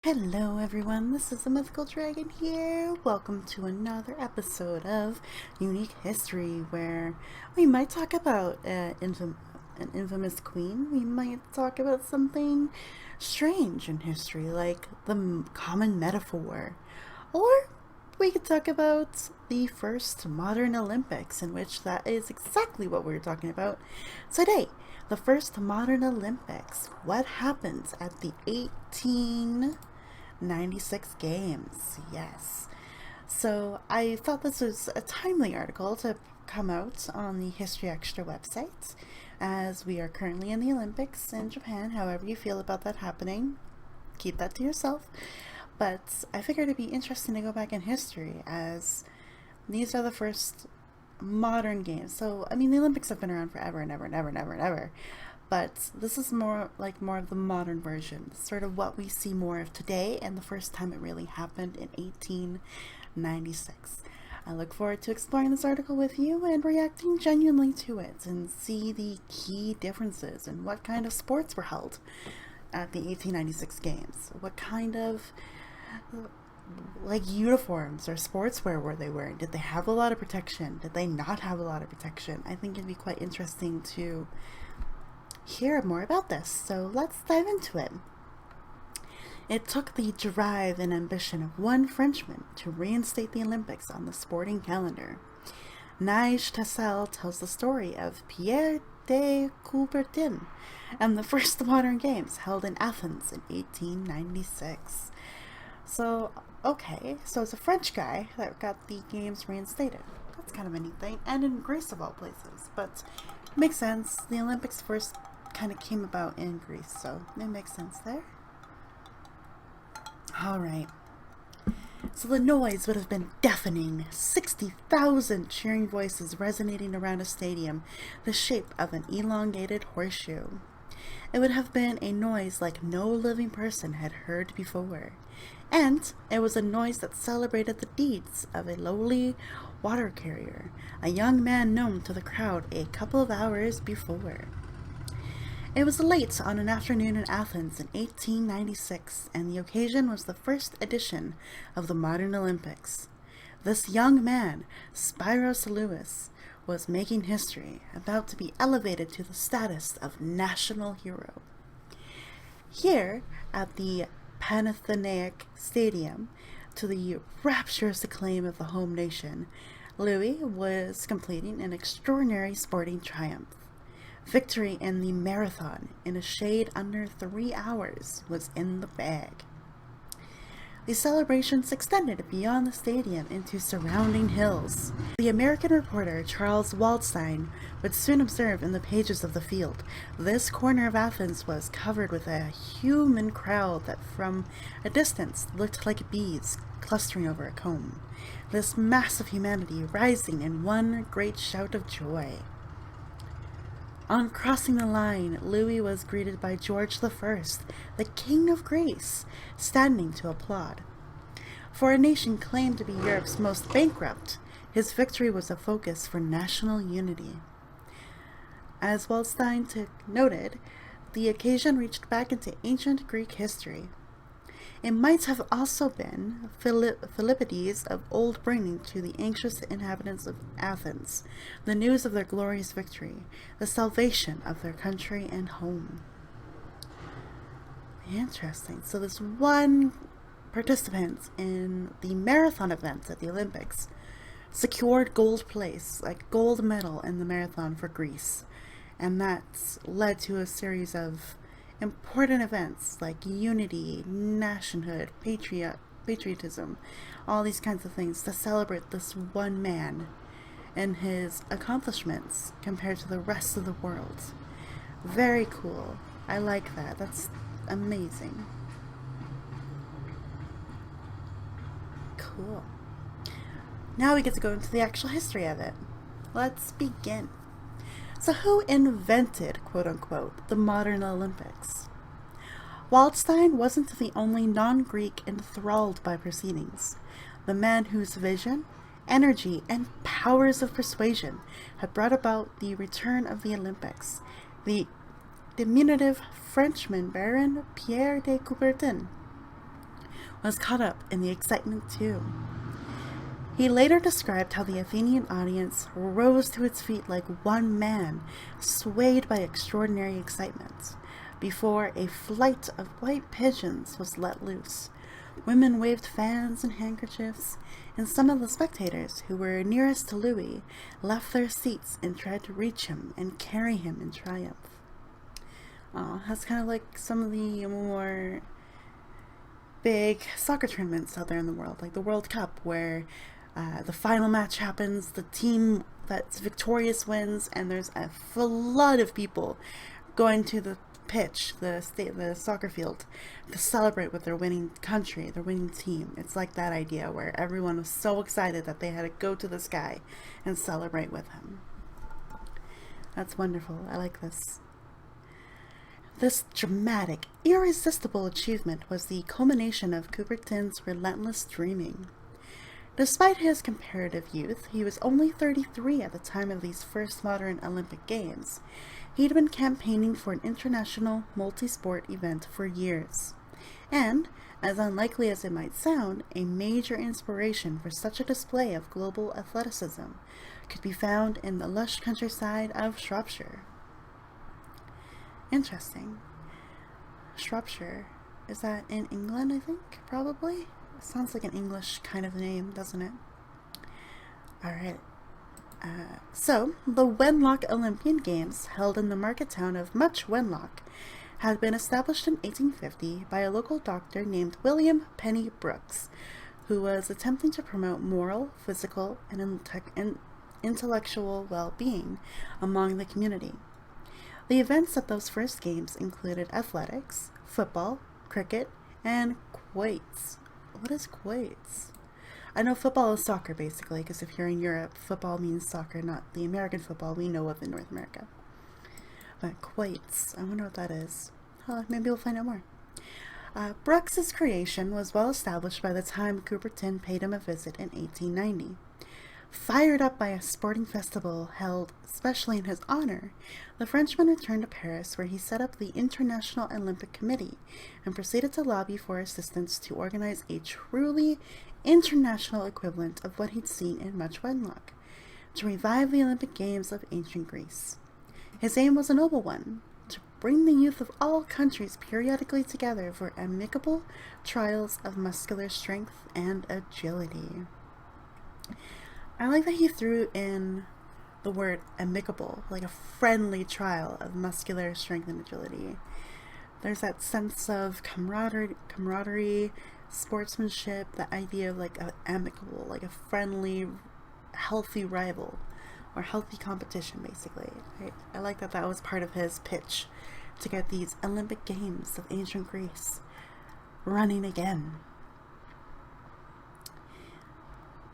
Hello everyone, this is the Mythical Dragon here. Welcome to another episode of Unique History, where we might talk about an infamous queen. We might talk about something strange in history, like the common metaphor. Or we could talk about the first modern Olympics, in which that is exactly what we're talking about today. The first modern Olympics. What happens at the 1896 games? Yes. So I thought this was a timely article to come out on the History Extra website, as we are currently in the Olympics in Japan. However you feel about that happening, keep that to yourself. But I figured it'd be interesting to go back in history, as these are the first modern games. So, I mean, the Olympics have been around forever and ever and ever and ever and ever. But this is more of the modern version, sort of what we see more of today, and the first time it really happened in 1896. I look forward to exploring this article with you and reacting genuinely to it, and see the key differences and what kind of sports were held at the 1896 games. What kind of uniforms or sportswear were they wearing? Did they have a lot of protection? Did they not have a lot of protection? I think it'd be quite interesting to hear more about this, so let's dive into it. It took the drive and ambition of one Frenchman to reinstate the Olympics on the sporting calendar. Nige Tassel tells the story of Pierre de Coubertin and the first modern games held in Athens in 1896. So it's a French guy that got the games reinstated. That's kind of a neat thing, and in Greece of all places, but makes sense. The Olympics first kind of came about in Greece, so it makes sense there. Alright, so the noise would have been deafening. 60,000 cheering voices resonating around a stadium the shape of an elongated horseshoe. It would have been a noise like no living person had heard before, and it was a noise that celebrated the deeds of a lowly water carrier, a young man known to the crowd a couple of hours before. It was late on an afternoon in Athens in 1896, and the occasion was the first edition of the modern Olympics. This young man, Spiros Lewis, was making history, about to be elevated to the status of national hero. Here, at the Panathenaic Stadium, to the rapturous acclaim of the home nation, Louis was completing an extraordinary sporting triumph. Victory in the marathon in a shade under 3 hours was in the bag. The celebrations extended beyond the stadium into surrounding hills. The American reporter Charles Waldstein would soon observe in the pages of the field, this corner of Athens was covered with a human crowd that from a distance looked like bees clustering over a comb. This mass of humanity rising in one great shout of joy. On crossing the line, Louis was greeted by George I, the King of Greece, standing to applaud. For a nation claimed to be Europe's most bankrupt, his victory was a focus for national unity. As Waldstein noted, the occasion reached back into ancient Greek history. It might have also been Philippides of old bringing to the anxious inhabitants of Athens the news of their glorious victory, the salvation of their country and home. Interesting. So this one participant in the marathon events at the Olympics secured gold medal in the marathon for Greece, and that led to a series of important events like unity, nationhood, patriotism, all these kinds of things to celebrate this one man and his accomplishments compared to the rest of the world. Very cool. I like that. That's amazing. Cool. Now we get to go into the actual history of it. Let's begin. So who invented, quote-unquote, the modern Olympics? Waldstein wasn't the only non-Greek enthralled by proceedings. The man whose vision, energy, and powers of persuasion had brought about the return of the Olympics, the diminutive Frenchman Baron Pierre de Coubertin. was caught up in the excitement too. He later described how the Athenian audience rose to its feet like one man, swayed by extraordinary excitement, before a flight of white pigeons was let loose. Women waved fans and handkerchiefs, and some of the spectators who were nearest to Louis left their seats and tried to reach him and carry him in triumph. That's kind of like some of the more big soccer tournaments out there in the world, like the World Cup, where the final match happens, the team that's victorious wins, and there's a flood of people going to the pitch, the soccer field, to celebrate with their winning country, their winning team. It's like that idea where everyone was so excited that they had to go to the sky and celebrate with him. That's wonderful. I like this. This dramatic, irresistible achievement was the culmination of Coubertin's relentless dreaming. Despite his comparative youth, he was only 33 at the time of these first modern Olympic Games. He'd been campaigning for an international multi-sport event for years, and, as unlikely as it might sound, a major inspiration for such a display of global athleticism could be found in the lush countryside of Shropshire. Interesting. Shropshire. Is that in England, I think? Probably? It sounds like an English kind of name, doesn't it? Alright. So, the Wenlock Olympian Games, held in the market town of Much Wenlock, had been established in 1850 by a local doctor named William Penny Brooks, who was attempting to promote moral, physical, and intellectual well-being among the community. The events at those first games included athletics, football, cricket, and quoits. What is quoits? I know football is soccer, basically, because if you're in Europe, football means soccer, not the American football we know of in North America. But quoits, I wonder what that is. Maybe we'll find out more. Brooks's creation was well established by the time Coubertin paid him a visit in 1890. Fired up by a sporting festival held especially in his honor, the Frenchman returned to Paris, where he set up the International Olympic Committee and proceeded to lobby for assistance to organize a truly international equivalent of what he'd seen in Much Wenlock, to revive the Olympic Games of ancient Greece. His aim was a noble one: to bring the youth of all countries periodically together for amicable trials of muscular strength and agility. I like that he threw in the word amicable, like a friendly trial of muscular strength and agility. There's that sense of camaraderie, sportsmanship, the idea of like an amicable, like a friendly, healthy rival, or healthy competition, basically. I like that was part of his pitch to get these Olympic Games of ancient Greece running again.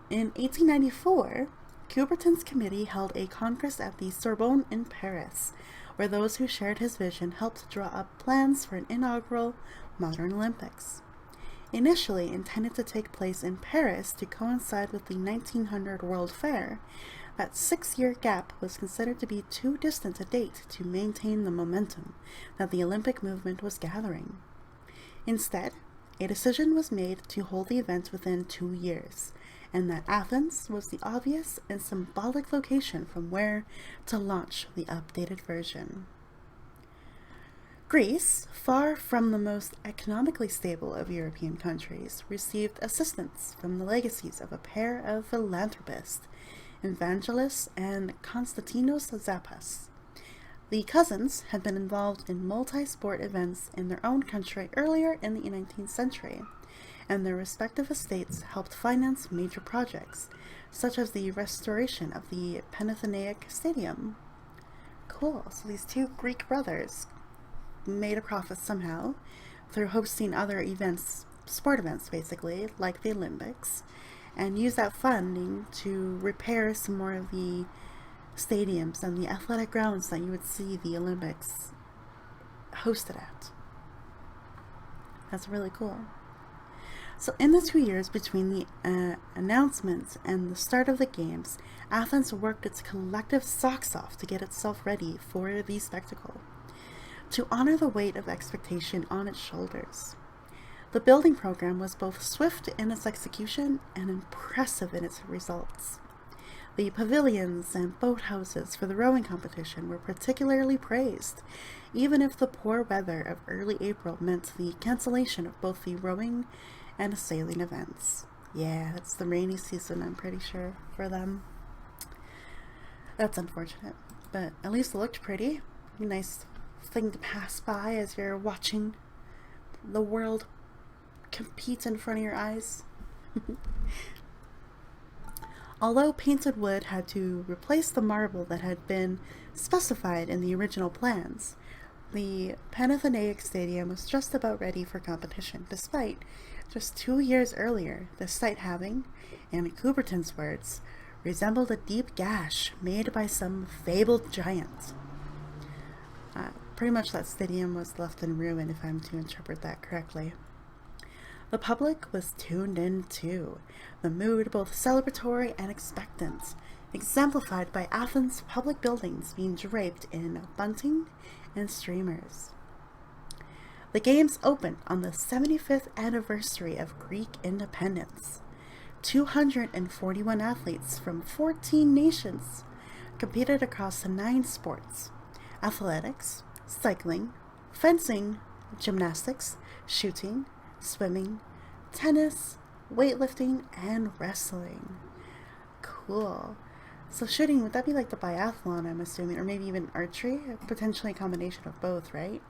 In 1894, Coubertin's committee held a congress at the Sorbonne in Paris, where those who shared his vision helped draw up plans for an inaugural modern Olympics. Initially intended to take place in Paris to coincide with the 1900 World Fair, that 6-year gap was considered to be too distant a date to maintain the momentum that the Olympic movement was gathering. Instead, a decision was made to hold the event within 2 years, and that Athens was the obvious and symbolic location from where to launch the updated version. Greece, far from the most economically stable of European countries, received assistance from the legacies of a pair of philanthropists, Evangelos and Konstantinos Zapas. The cousins had been involved in multi-sport events in their own country earlier in the 19th century, and their respective estates helped finance major projects, such as the restoration of the Panathenaic Stadium. Cool, so these two Greek brothers made a profit somehow through hosting other events, sport events basically, like the Olympics, and used that funding to repair some more of the stadiums and the athletic grounds that you would see the Olympics hosted at. That's really cool. So in the 2 years between the announcement and the start of the games, Athens worked its collective socks off to get itself ready for the spectacle, to honor the weight of expectation on its shoulders. The building program was both swift in its execution and impressive in its results. The pavilions and boathouses for the rowing competition were particularly praised, even if the poor weather of early April meant the cancellation of both the rowing and sailing events. Yeah, it's the rainy season, I'm pretty sure, for them. That's unfortunate, but at least it looked pretty. A nice thing to pass by as you're watching the world compete in front of your eyes. Although painted wood had to replace the marble that had been specified in the original plans, the Panathenaic Stadium was just about ready for competition, despite just 2 years earlier the site having, in Coubertin's words, resembled a deep gash made by some fabled giant. Pretty much that stadium was left in ruin, if I'm to interpret that correctly. The public was tuned in too, the mood both celebratory and expectant, exemplified by Athens' public buildings being draped in bunting and streamers. The games opened on the 75th anniversary of Greek independence. 241 athletes from 14 nations competed across 9 sports: athletics, cycling, fencing, gymnastics, shooting, swimming, tennis, weightlifting, and wrestling. Cool. So shooting, would that be like the biathlon, I'm assuming, or maybe even archery? Potentially a combination of both, right?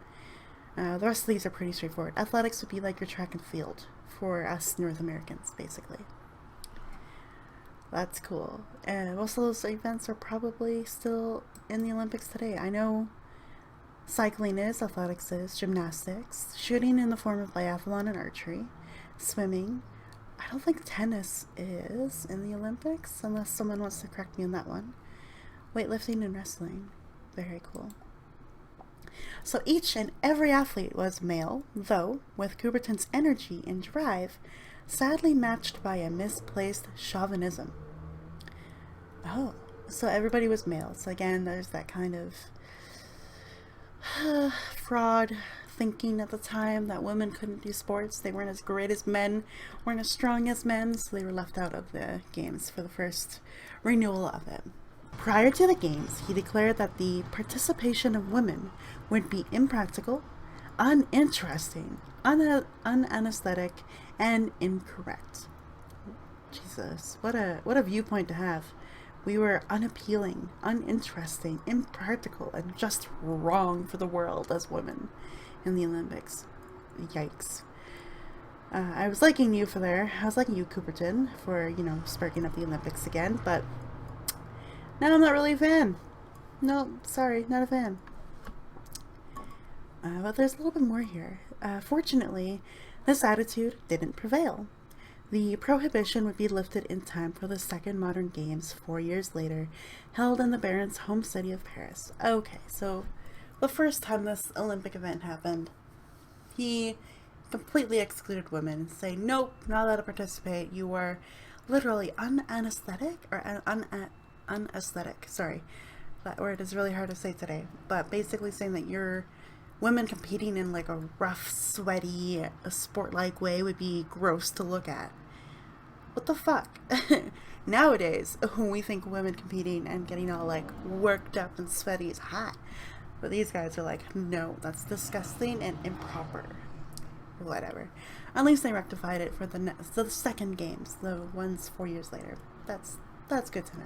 The rest of these are pretty straightforward. Athletics would be like your track and field for us North Americans, basically. That's cool. And most of those events are probably still in the Olympics today. I know cycling is, athletics is, gymnastics, shooting in the form of biathlon and archery, swimming. I don't think tennis is in the Olympics, unless someone wants to correct me on that one. Weightlifting and wrestling. Very cool. So each and every athlete was male, though with Coubertin's energy and drive sadly matched by a misplaced chauvinism. Oh, so everybody was male. So again, there's that kind of fraud thinking at the time that women couldn't do sports. They weren't as great as men, weren't as strong as men, so they were left out of the games for the first renewal of it. Prior to the games, he declared that the participation of women would be impractical, uninteresting, unanesthetic, and incorrect. Jesus, what a viewpoint to have. We were unappealing, uninteresting, impractical, and just wrong for the world as women in the Olympics. Yikes. I was liking you for there. I was liking you, Coubertin, for, sparking up the Olympics again, but now I'm not really a fan. No, sorry, not a fan. But there's a little bit more here. Fortunately, this attitude didn't prevail. The prohibition would be lifted in time for the second modern games 4 years later, held in the Baron's home city of Paris. Okay, so the first time this Olympic event happened, he completely excluded women, saying, nope, not allowed to participate. You are literally unanesthetic, or unaesthetic. Sorry, that word is really hard to say today. But basically saying that you're women competing in like a rough, sweaty, sport-like way would be gross to look at. What the fuck? Nowadays, we think women competing and getting all like worked up and sweaty is hot. But these guys are like, no, that's disgusting and improper. Whatever. At least they rectified it for the second games, the ones 4 years later. That's good to know.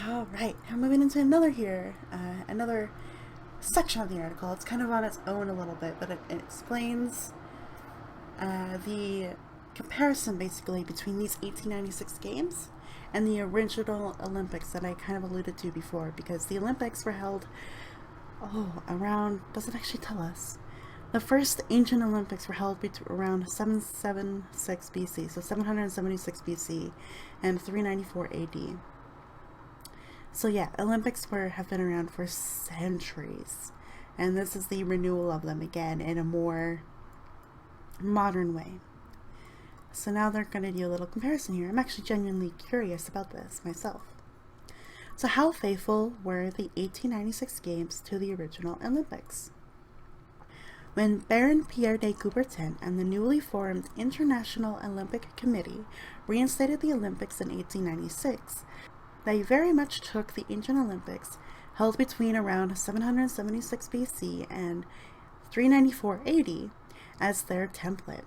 Alright, I'm moving into another section of the article. It's kind of on its own a little bit, but it explains the comparison basically between these 1896 games and the original Olympics that I kind of alluded to before, because the Olympics were held around, does it actually tell us? The first ancient Olympics were held around 776 BC, so 776 BC and 394 AD. So yeah, Olympics have been around for centuries, and this is the renewal of them again in a more modern way. So now they're going to do a little comparison here. I'm actually genuinely curious about this myself. So how faithful were the 1896 games to the original Olympics? when Baron Pierre de Coubertin and the newly formed International Olympic Committee reinstated the Olympics in 1896, they very much took the ancient Olympics, held between around 776 BC and 394 AD, as their template.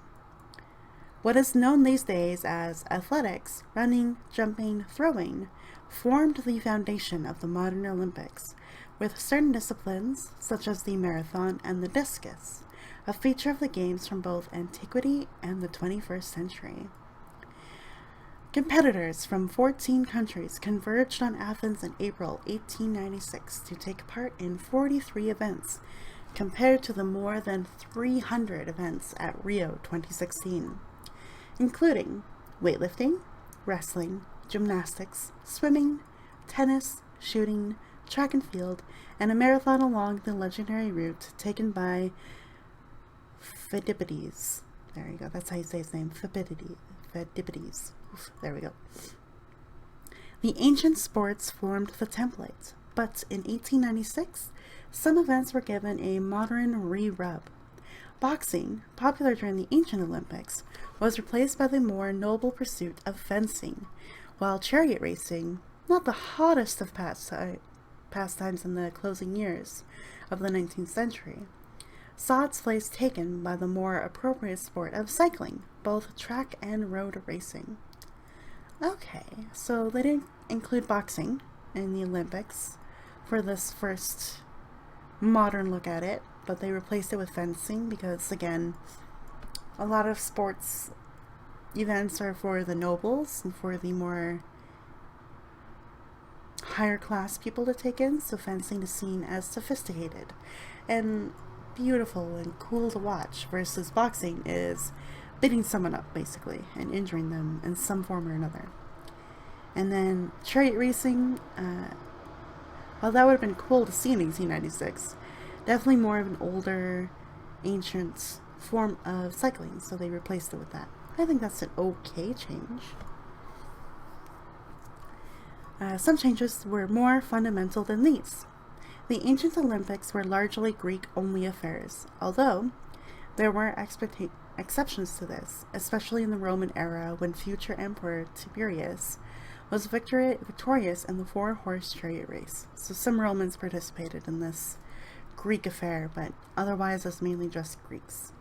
What is known these days as athletics, running, jumping, throwing, formed the foundation of the modern Olympics, with certain disciplines, such as the marathon and the discus, a feature of the games from both antiquity and the 21st century. Competitors from 14 countries converged on Athens in April 1896 to take part in 43 events, compared to the more than 300 events at Rio 2016, including weightlifting, wrestling, gymnastics, swimming, tennis, shooting, track and field, and a marathon along the legendary route taken by Phidippides. There you go, that's how you say his name, Phidippides. There we go. The ancient sports formed the template, but in 1896, some events were given a modern re-rub. Boxing, popular during the ancient Olympics, was replaced by the more noble pursuit of fencing, while chariot racing, not the hottest of pastimes in the closing years of the 19th century, saw its place taken by the more appropriate sport of cycling, both track and road racing. Okay, so they didn't include boxing in the Olympics for this first modern look at it, but they replaced it with fencing because, again, a lot of sports events are for the nobles and for the more higher class people to take in, so fencing is seen as sophisticated and beautiful and cool to watch, versus boxing is beating someone up, basically, and injuring them in some form or another. And then chariot racing, while that would have been cool to see in 1896, definitely more of an older, ancient form of cycling, so they replaced it with that. I think that's an okay change. Some changes were more fundamental than these. The ancient Olympics were largely Greek-only affairs, although there were exceptions to this, especially in the Roman era when future Emperor Tiberius was victorious in the 4-horse chariot race. So some Romans participated in this Greek affair, but otherwise it was mainly just Greeks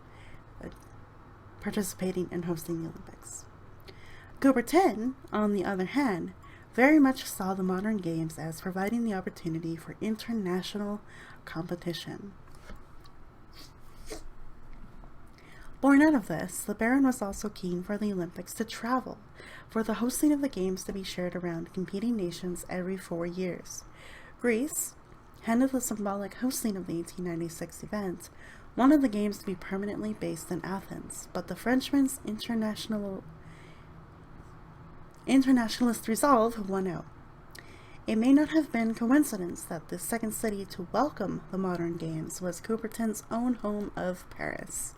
participating and hosting the Olympics. Coubertin, on the other hand, very much saw the modern games as providing the opportunity for international competition. Born out of this, the Baron was also keen for the Olympics to travel, for the hosting of the games to be shared around competing nations every 4 years. Greece, handled the symbolic hosting of the 1896 event, wanted the games to be permanently based in Athens, but the Frenchman's internationalist resolve won out. It may not have been coincidence that the second city to welcome the modern games was Coubertin's own home of Paris.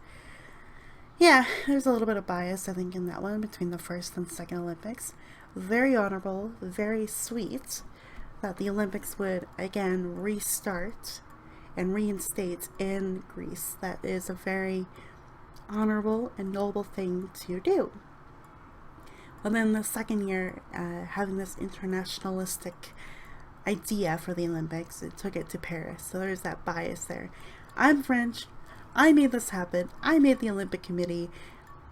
Yeah, there's a little bit of bias, I think, in that one between the first and second Olympics. Very honorable, very sweet that the Olympics would again restart and reinstate in Greece. That is a very honorable and noble thing to do. And then the second year, having this internationalistic idea for the Olympics, it took it to Paris. So there's that bias there. I'm French. I made this happen. I made the Olympic Committee.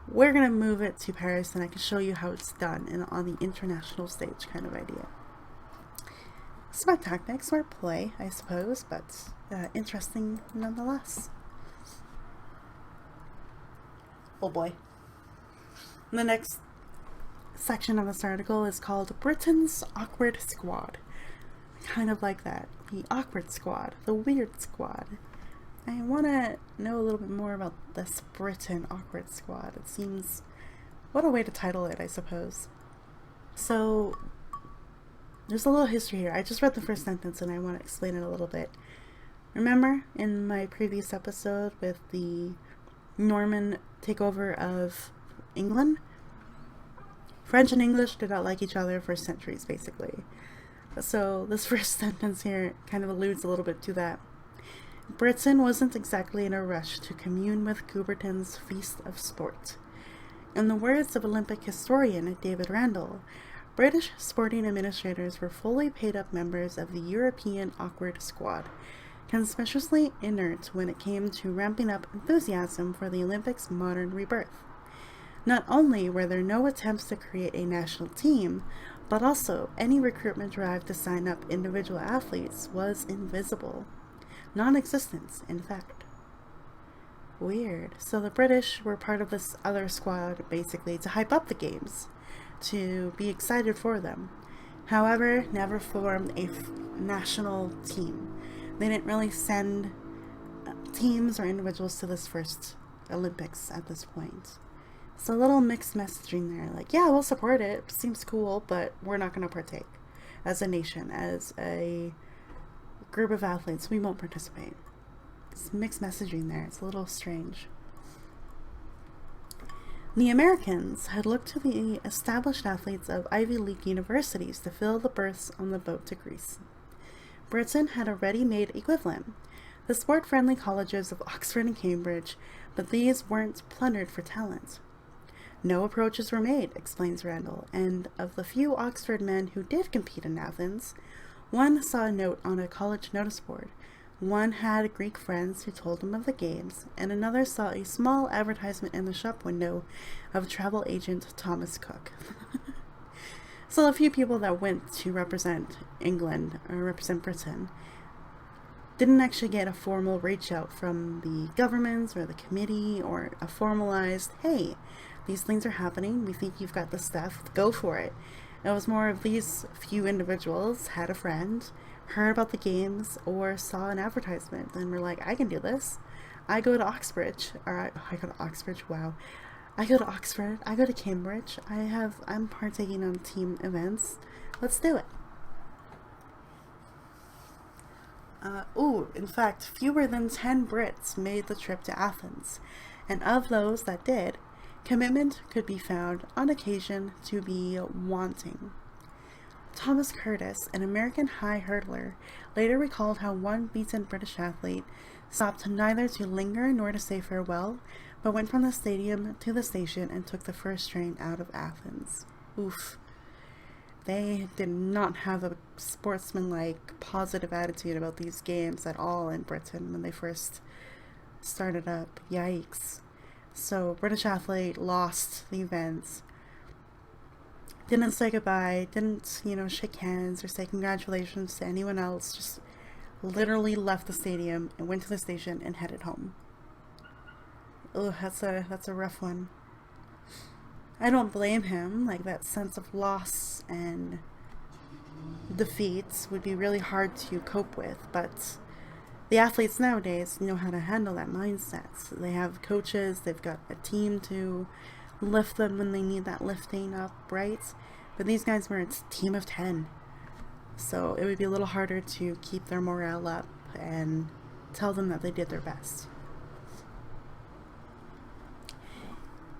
We're going to move it to Paris and I can show you how it's done and on the international stage kind of idea. Smart tactics, smart play, I suppose, but interesting nonetheless. Oh boy. The next section of this article is called Britain's Awkward Squad. Kind of like that. The awkward squad. The weird squad. I want to know a little bit more about this Britain Awkward Squad. It seems... what a way to title it, I suppose. So, there's a little history here. I just read the first sentence and I want to explain it a little bit. Remember in my previous episode with the Norman takeover of England? French and English did not like each other for centuries, basically. So this first sentence here kind of alludes a little bit to that. Britain wasn't exactly in a rush to commune with Coubertin's feast of sport. In the words of Olympic historian David Randall, British sporting administrators were fully paid up members of the European awkward squad, conspicuously inert when it came to ramping up enthusiasm for the Olympics' modern rebirth. Not only were there no attempts to create a national team, but also any recruitment drive to sign up individual athletes was invisible. Non-existent, in fact. Weird. So the British were part of this other squad, basically, to hype up the games, to be excited for them. However, never formed a national team. They didn't really send teams or individuals to this first Olympics at this point. So a little mixed messaging there, like, yeah, we'll support it, seems cool, but we're not going to partake. As a nation, as a group of athletes, we won't participate. It's mixed messaging there, it's a little strange. The Americans had looked to the established athletes of Ivy League universities to fill the berths on the boat to Greece. Britain had a ready-made equivalent, the sport-friendly colleges of Oxford and Cambridge, but these weren't plundered for talent. No approaches were made, explains Randall, and of the few Oxford men who did compete in Athens, one saw a note on a college notice board, one had Greek friends who told him of the games, and another saw a small advertisement in the shop window of travel agent Thomas Cook. So a few people that went to represent England, or represent Britain, didn't actually get a formal reach out from the governments or the committee, or a formalized, hey, these things are happening, we think you've got the stuff, go for it. It was more of these few individuals had a friend, heard about the games, or saw an advertisement and were like, I can do this. I go to Oxbridge, or I go to Oxbridge, wow. I go to Oxford, I go to Cambridge, I'm partaking on team events, let's do it. In fact, fewer than 10 Brits made the trip to Athens, and of those that did, commitment could be found on occasion to be wanting. Thomas Curtis, an American high hurdler, later recalled how one beaten British athlete stopped neither to linger nor to say farewell, but went from the stadium to the station and took the first train out of Athens. Oof. They did not have a sportsmanlike, positive attitude about these games at all in Britain when they first started up. Yikes. So, British athlete lost the events. Didn't say goodbye, didn't, shake hands or say congratulations to anyone else, just literally left the stadium and went to the station and headed home. Ugh, that's a rough one. I don't blame him, like that sense of loss and defeat would be really hard to cope with, but the athletes nowadays know how to handle that mindset. They have coaches, they've got a team to lift them when they need that lifting up, right? But these guys were a team of 10. So it would be a little harder to keep their morale up and tell them that they did their best.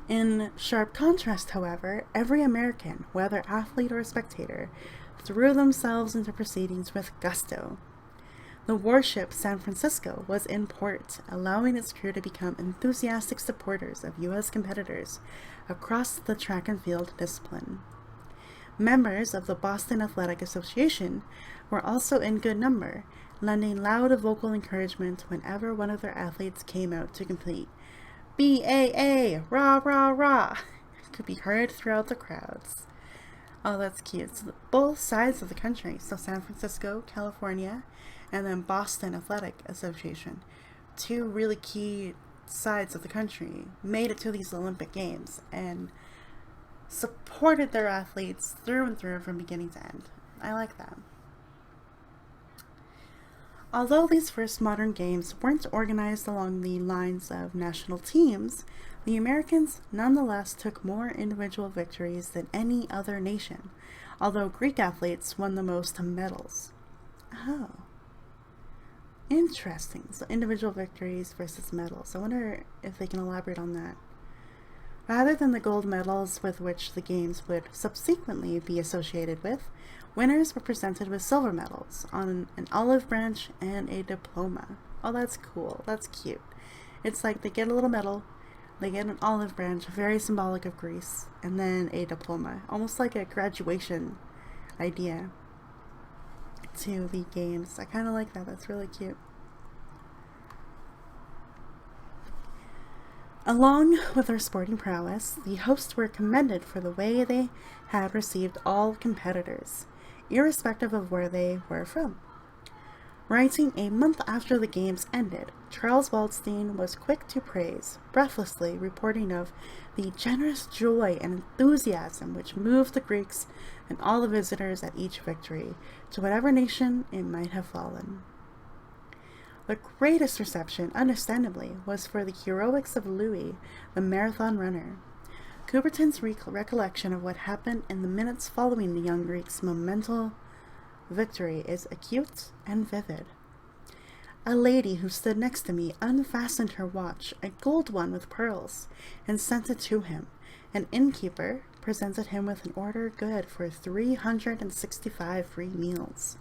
In sharp contrast, however, every American, whether athlete or spectator, threw themselves into proceedings with gusto. The warship San Francisco was in port, allowing its crew to become enthusiastic supporters of U.S. competitors across the track and field discipline. Members of the Boston Athletic Association were also in good number, lending loud vocal encouragement whenever one of their athletes came out to compete. BAA! Rah, rah, rah! Could be heard throughout the crowds. Oh, that's cute. So both sides of the country, so San Francisco, California, and then Boston Athletic Association, two really key sides of the country, made it to these Olympic Games and supported their athletes through and through from beginning to end. I like that. Although these first modern games weren't organized along the lines of national teams, the Americans nonetheless took more individual victories than any other nation, although Greek athletes won the most medals. Oh. Interesting. So individual victories versus medals. I wonder if they can elaborate on that. Rather than the gold medals with which the games would subsequently be associated with, winners were presented with silver medals on an olive branch and a diploma. Oh, that's cool. That's cute. It's like they get a little medal, they get an olive branch, very symbolic of Greece, and then a diploma. Almost like a graduation idea to the games. I kind of like that. That's really cute. Along with their sporting prowess, the hosts were commended for the way they had received all competitors, irrespective of where they were from. Writing a month after the games ended, Charles Waldstein was quick to praise, breathlessly reporting of the generous joy and enthusiasm which moved the Greeks and all the visitors at each victory, to whatever nation it might have fallen. The greatest reception, understandably, was for the heroics of Louis, the marathon runner. Coubertin's recollection of what happened in the minutes following the young Greek's monumental victory is acute and vivid. A lady who stood next to me unfastened her watch, a gold one with pearls, and sent it to him. An innkeeper presented him with an order good for 365 free meals,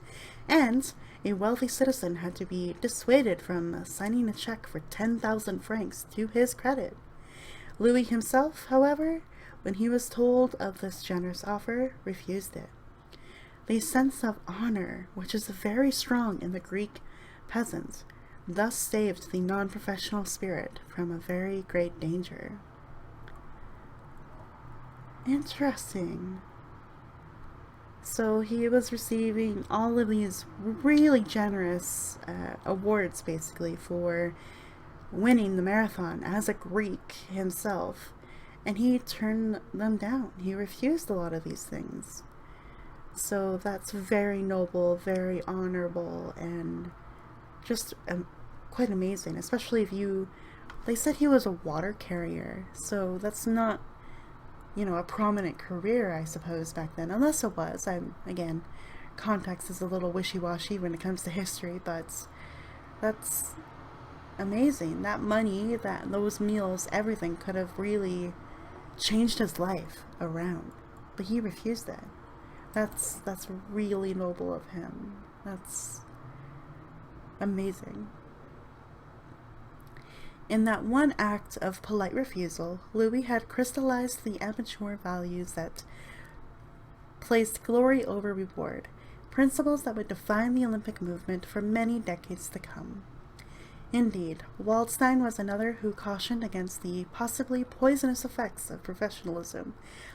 and a wealthy citizen had to be dissuaded from signing a check for 10,000 francs to his credit. Louis himself, however, when he was told of this generous offer, refused it. The sense of honor, which is very strong in the Greek peasant, thus saved the non-professional spirit from a very great danger. Interesting. So he was receiving all of these really generous awards, basically, for winning the marathon as a Greek himself, and he turned them down. He refused a lot of these things. So that's very noble, very honorable, and just quite amazing, especially if they said he was a water carrier, so that's not, a prominent career, I suppose, back then, unless it was. Again, context is a little wishy-washy when it comes to history, but that's amazing. That money, those meals, everything could have really changed his life around, but he refused that. That's really noble of him. That's amazing. In that one act of polite refusal, Louis had crystallized the amateur values that placed glory over reward, principles that would define the Olympic movement for many decades to come. Indeed, Waldstein was another who cautioned against the possibly poisonous effects of professionalism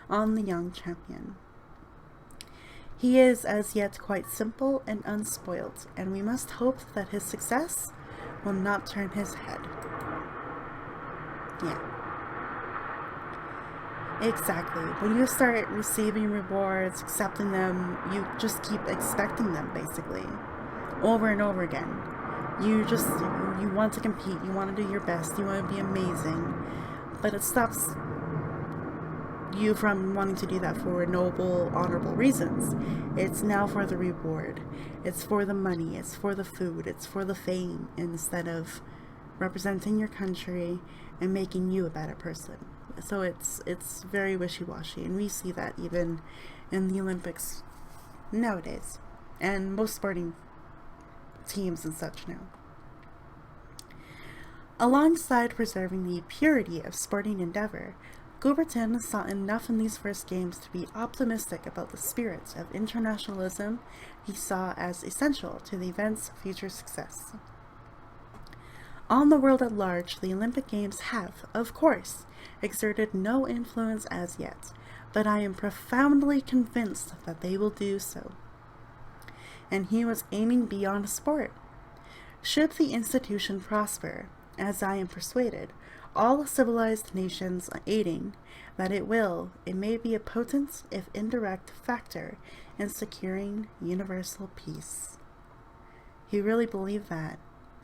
on the young champion. He is as yet quite simple and unspoilt, and we must hope that his success will not turn his head. Yeah. Exactly. When you start receiving rewards, accepting them, you just keep expecting them, basically. Over and over again. You want to compete, you want to do your best, you want to be amazing, but it stops you from wanting to do that for noble, honorable reasons. It's now for the reward. It's for the money, it's for the food, it's for the fame, instead of representing your country and making you a better person. So it's very wishy-washy, and we see that even in the Olympics nowadays, and most sporting teams and such now. Alongside preserving the purity of sporting endeavor, Coubertin saw enough in these first games to be optimistic about the spirit of internationalism he saw as essential to the event's future success. On the world at large, the Olympic Games have, of course, exerted no influence as yet, but I am profoundly convinced that they will do so. And he was aiming beyond sport. Should the institution prosper, as I am persuaded, all civilized nations aiding that it may be a potent, if indirect, factor in securing universal peace. He really believed that.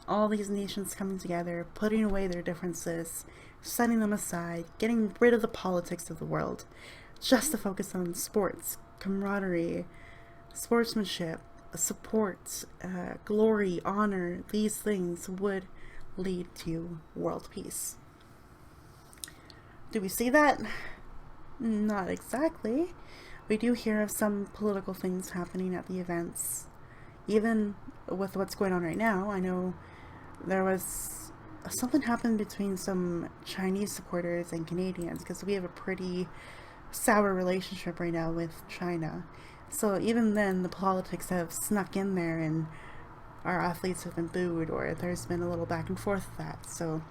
All these nations coming together, putting away their differences, setting them aside, getting rid of the politics of the world, just to focus on sports, camaraderie, sportsmanship, support, glory, honor. These things would lead to world peace. Do we see that? Not exactly. We do hear of some political things happening at the events. Even with what's going on right now, I know there was something happened between some Chinese supporters and Canadians, because we have a pretty sour relationship right now with China. So even then, the politics have snuck in there, and our athletes have been booed, or there's been a little back and forth with that. So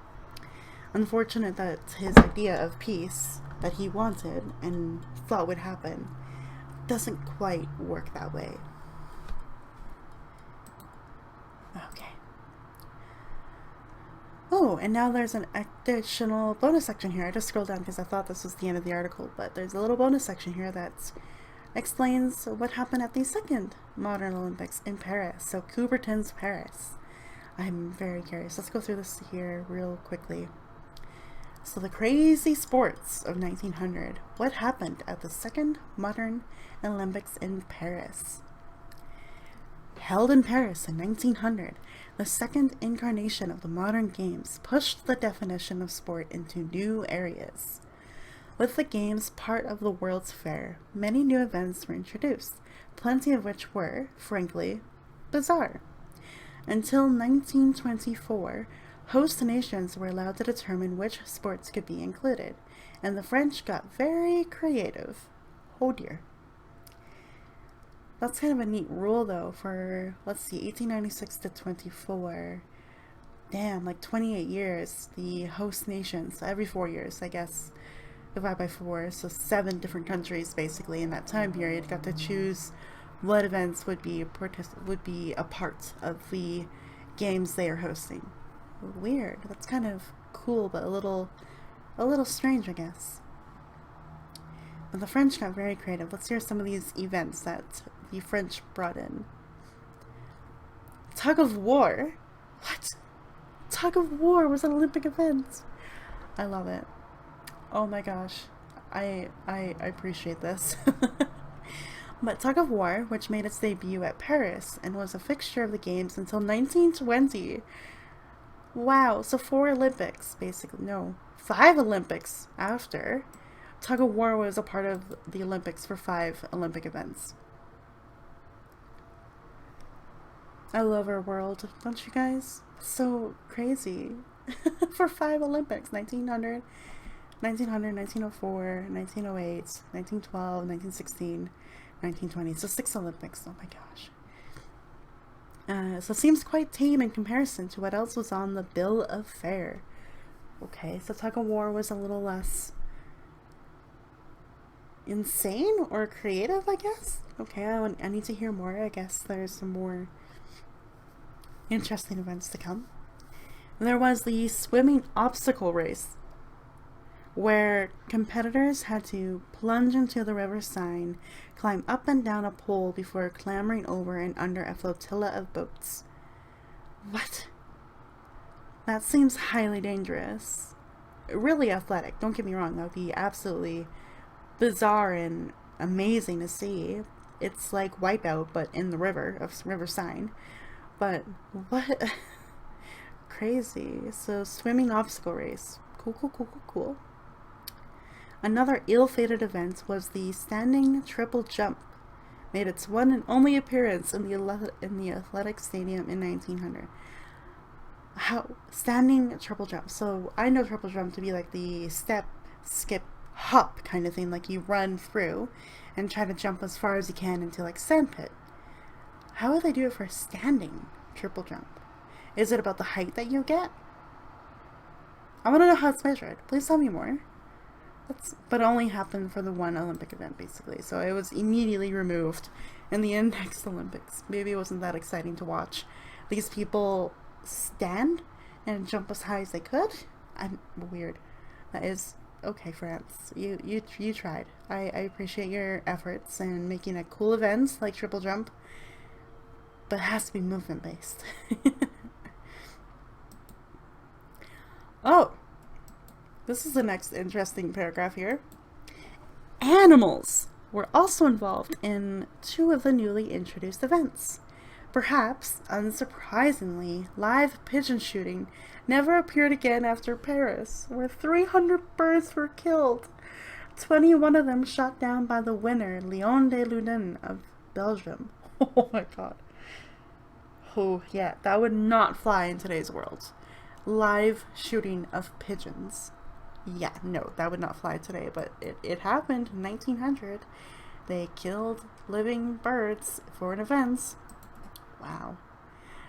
unfortunate that his idea of peace that he wanted and thought would happen doesn't quite work that way. Okay. Oh, and now there's an additional bonus section here. I just scrolled down because I thought this was the end of the article, but there's a little bonus section here that explains what happened at the second Modern Olympics in Paris. So Coubertin's Paris. I'm very curious. Let's go through this here real quickly. So the crazy sports of 1900. What happened at the second Modern Olympics in Paris? Held in Paris in 1900, the second incarnation of the modern games pushed the definition of sport into new areas. With the games part of the World's Fair, many new events were introduced, plenty of which were, frankly, bizarre. Until 1924, host nations were allowed to determine which sports could be included, and the French got very creative. Oh dear. That's kind of a neat rule, though, for, let's see, 1896 to 24. Damn, like 28 years, the host nations, every 4 years, I guess, divide by 4, so 7 different countries, basically, in that time period, got to choose what events would be a part of the games they are hosting. Weird. That's kind of cool, but a little strange, I guess. But the French got very creative. Let's hear some of these events that the French brought in. Tug of war? What? Tug of war was an Olympic event. I love it. Oh my gosh. I appreciate this. But tug of war, which made its debut at Paris and was a fixture of the games until 1920. Wow, so 4 Olympics, basically. No, 5 Olympics after. Tug of war was a part of the Olympics for 5 Olympic events. I love our world, don't you guys? So crazy. For 5 Olympics, 1900, 1904, 1908, 1912, 1916, 1920. So 6 Olympics, oh my gosh. So it seems quite tame in comparison to what else was on the bill of fare. Okay, so tug of war was a little less insane or creative, I guess. Okay, I need to hear more. I guess there's some more interesting events to come. There was the swimming obstacle race, where competitors had to plunge into the river Seine, climb up and down a pole before clambering over and under a flotilla of boats. What? That seems highly dangerous. Really athletic, don't get me wrong, that would be absolutely bizarre and amazing to see. It's like Wipeout, but in the river, of River Seine. But, what? Crazy. So, swimming obstacle race. Cool. Another ill-fated event was the standing triple jump. Made its one and only appearance in the athletic stadium in 1900. Standing triple jump. So I know triple jump to be like the step, skip, hop kind of thing. Like you run through and try to jump as far as you can into like sandpit. How would they do it for standing triple jump? Is it about the height that you get? I want to know how it's measured. Please tell me more. But it only happened for the one Olympic event, basically. So it was immediately removed in the next Olympics. Maybe it wasn't that exciting to watch these people stand and jump as high as they could. I'm weird. That is okay, France. You tried. I appreciate your efforts in making a cool event like triple jump, but it has to be movement based. Oh. This is the next interesting paragraph here. Animals were also involved in 2 of the newly introduced events. Perhaps, unsurprisingly, live pigeon shooting never appeared again after Paris, where 300 birds were killed. 21 of them shot down by the winner, Lion de Loudun of Belgium. Oh my god. Oh, yeah, that would not fly in today's world. Live shooting of pigeons. Yeah, no, that would not fly today, but it happened in 1900. They killed living birds for an event. Wow.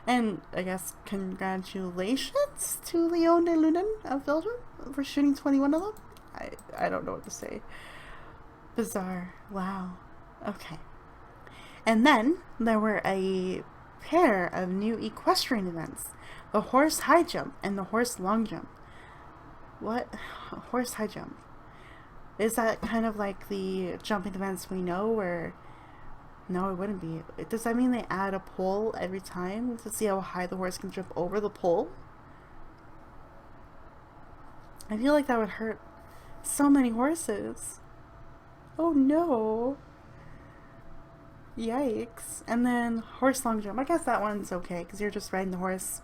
And I guess congratulations to Leon de Lunen of Belgium for shooting 21 of them. I don't know what to say. Bizarre. Wow. Okay. And then there were a pair of new equestrian events. The horse high jump and the horse long jump. What? Horse high jump. Is that kind of like the jumping events we know where... No, it wouldn't be. Does that mean they add a pole every time to see how high the horse can jump over the pole? I feel like that would hurt so many horses. Oh no. Yikes. And then horse long jump. I guess that one's okay because you're just riding the horse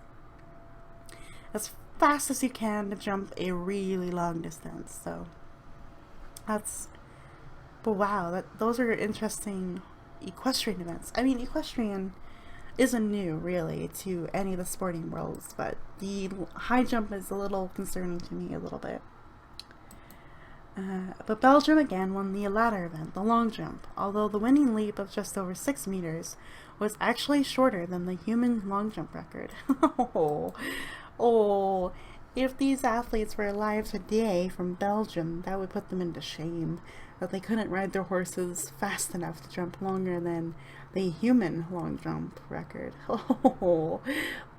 as fast as you can to jump a really long distance. So that's... But wow, those are interesting equestrian events. I mean, equestrian isn't new really to any of the sporting worlds, but the high jump is a little concerning to me a little bit. But Belgium again won the latter event, the long jump, although the winning leap of just over 6 meters was actually shorter than the human long jump record. Oh, if these athletes were alive today from Belgium, that would put them into shame. That they couldn't ride their horses fast enough to jump longer than the human long jump record. Oh,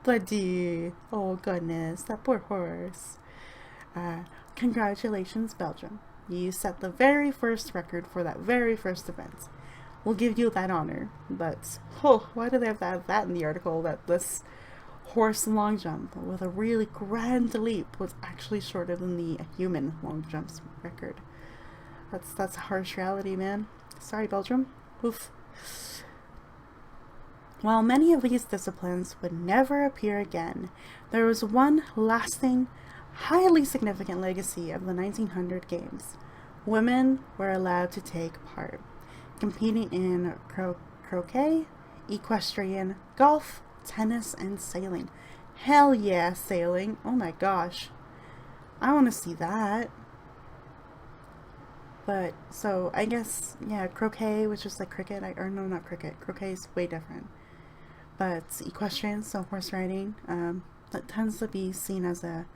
buddy. Oh, goodness. That poor horse. Congratulations, Belgium. You set the very first record for that very first event. We'll give you that honor. But, oh, why do they have to have that in the article that this horse long jump with a really grand leap was actually shorter than the human long jumps record? That's a harsh reality, man. Sorry, Belgium. Oof. While many of these disciplines would never appear again, there was one lasting, highly significant legacy of the 1900 games. Women were allowed to take part, competing in croquet, equestrian, golf, tennis, and sailing. Hell yeah, sailing. Oh my gosh. I want to see that. But, so, I guess, yeah, croquet was just like cricket. Or no, not cricket. Croquet is way different. But equestrian, so horse riding, that tends to be seen as a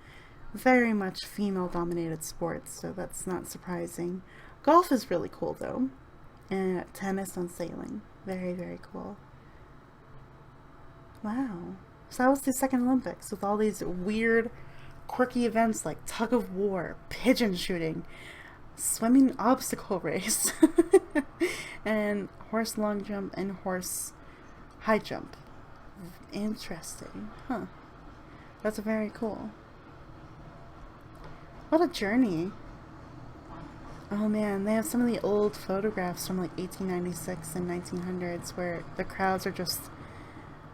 very much female-dominated sport, so that's not surprising. Golf is really cool, though. And tennis and sailing. Very, very cool. Wow. So that was the second Olympics, with all these weird, quirky events like tug of war, pigeon shooting, swimming obstacle race, and horse long jump and horse high jump. Interesting. Huh. That's very cool. What a journey. Oh man, they have some of the old photographs from like 1896 and 1900s where the crowds are just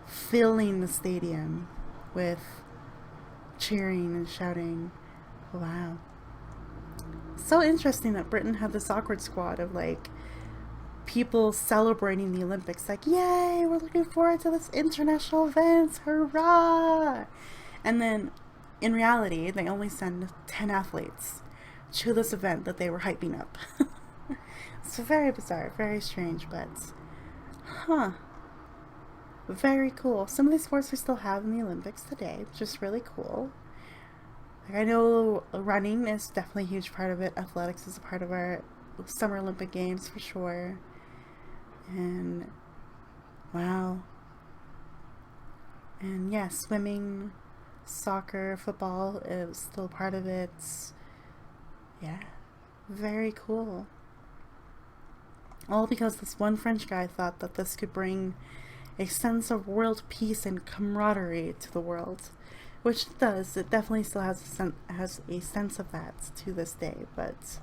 filling the stadium with cheering and shouting. Wow. So interesting that Britain had this awkward squad of like people celebrating the Olympics, like, yay, we're looking forward to this international event, hurrah! And then in reality they only send 10 athletes to this event that they were hyping up. It's very bizarre, very strange, but huh, very cool. Some of these sports we still have in the Olympics today, which is really cool. Like, I know running is definitely a huge part of it. Athletics is a part of our Summer Olympic Games for sure. And wow. And yeah, swimming, soccer, football is still part of it. Yeah, very cool. All because this one French guy thought that this could bring a sense of world peace and camaraderie to the world. Which it does. It definitely still has a sense of that to this day. But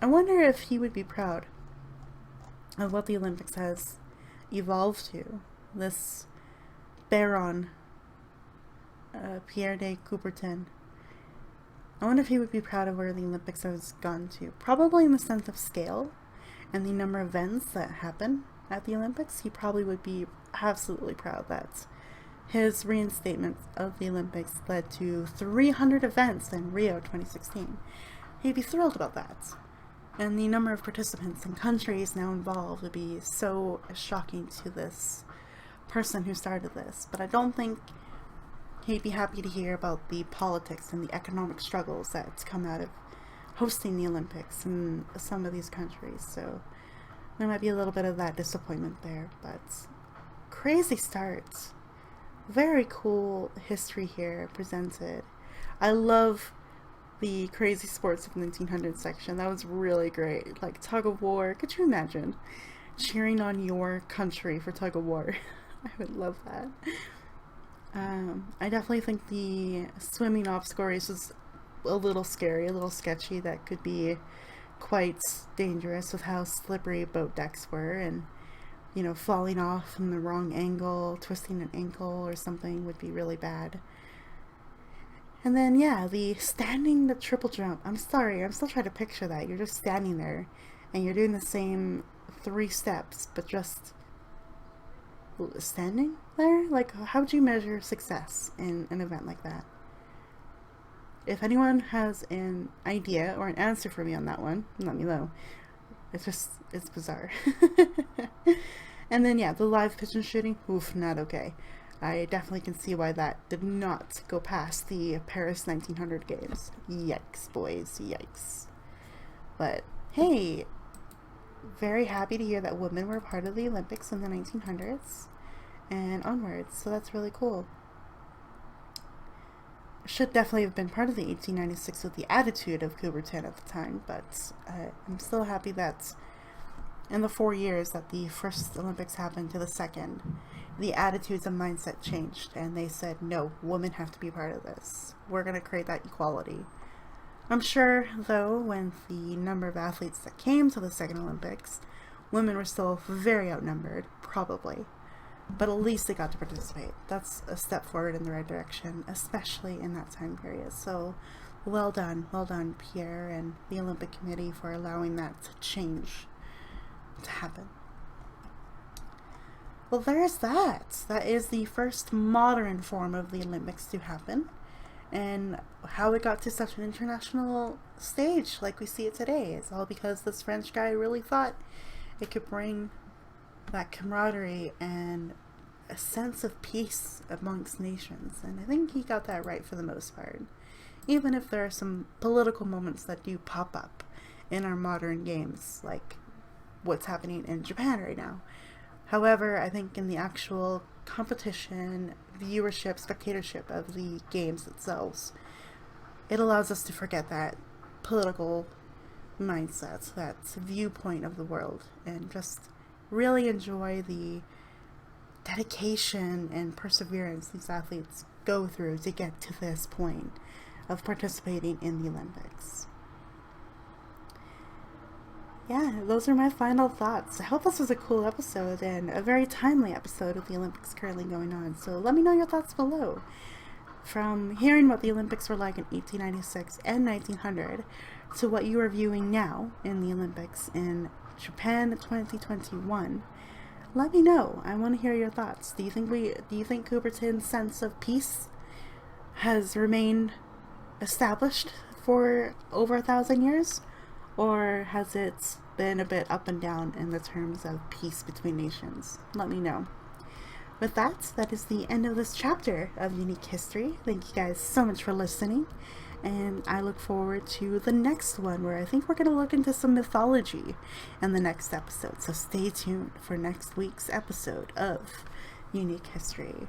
I wonder if he would be proud of what the Olympics has evolved to. This Baron, Pierre de Coubertin. I wonder if he would be proud of where the Olympics has gone to. Probably in the sense of scale and the number of events that happen. at the Olympics, he probably would be absolutely proud that his reinstatement of the Olympics led to 300 events in Rio 2016. He'd be thrilled about that. And the number of participants and countries now involved would be so shocking to this person who started this. But I don't think he'd be happy to hear about the politics and the economic struggles that's come out of hosting the Olympics in some of these countries. So there might be a little bit of that disappointment there, but crazy start. Very cool history here presented. I love the crazy sports of the 1900s section. That was really great. Like tug of war. Could you imagine cheering on your country for tug of war? I would love that. I definitely think the swimming obstacle race was a little scary, a little sketchy. That could be quite dangerous with how slippery boat decks were, and you know, falling off from the wrong angle, twisting an ankle or something would be really bad. And then yeah, the triple jump. I'm sorry, I'm still trying to picture that. You're just standing there and you're doing the same 3 steps, but just standing there? Like, how would you measure success in an event like that? If anyone has an idea or an answer for me on that one, let me know. It's bizarre. And then yeah, the live pigeon shooting, oof, not okay. I definitely can see why that did not go past the Paris 1900 games. Yikes, boys, yikes. But hey, very happy to hear that women were part of the Olympics in the 1900s and onwards, so that's really cool. Should definitely have been part of the 1896 with the attitude of Coubertin at the time, but I'm still happy that in the 4 years that the first Olympics happened to the second, the attitudes and mindset changed, and they said, no, women have to be part of this. We're going to create that equality. I'm sure, though, when the number of athletes that came to the second Olympics, women were still very outnumbered, probably. But at least they got to participate. That's a step forward in the right direction, especially in that time period. So, well done, Pierre and the Olympic Committee for allowing that change to happen. Well, there's that. That is the first modern form of the Olympics to happen, and how it got to such an international stage like we see it today. It's all because this French guy really thought it could bring that camaraderie and a sense of peace amongst nations, and I think he got that right for the most part, even if there are some political moments that do pop up in our modern games, like what's happening in Japan right now. However, I think in the actual competition, viewership, spectatorship of the games themselves, it allows us to forget that political mindset, that viewpoint of the world, and just really enjoy the dedication and perseverance these athletes go through to get to this point of participating in the Olympics. Yeah, those are my final thoughts. I hope this was a cool episode and a very timely episode of the Olympics currently going on. So let me know your thoughts below. From hearing what the Olympics were like in 1896 and 1900 to what you are viewing now in the Olympics in Japan 2021, let me know. I want to hear your thoughts. Do you think Coubertin's sense of peace has remained established for over 1,000 years? Or has it been a bit up and down in the terms of peace between nations? Let me know. With that, that is the end of this chapter of Unique History. Thank you guys so much for listening, and I look forward to the next one, where I think we're going to look into some mythology in the next episode. So stay tuned for next week's episode of Unique History.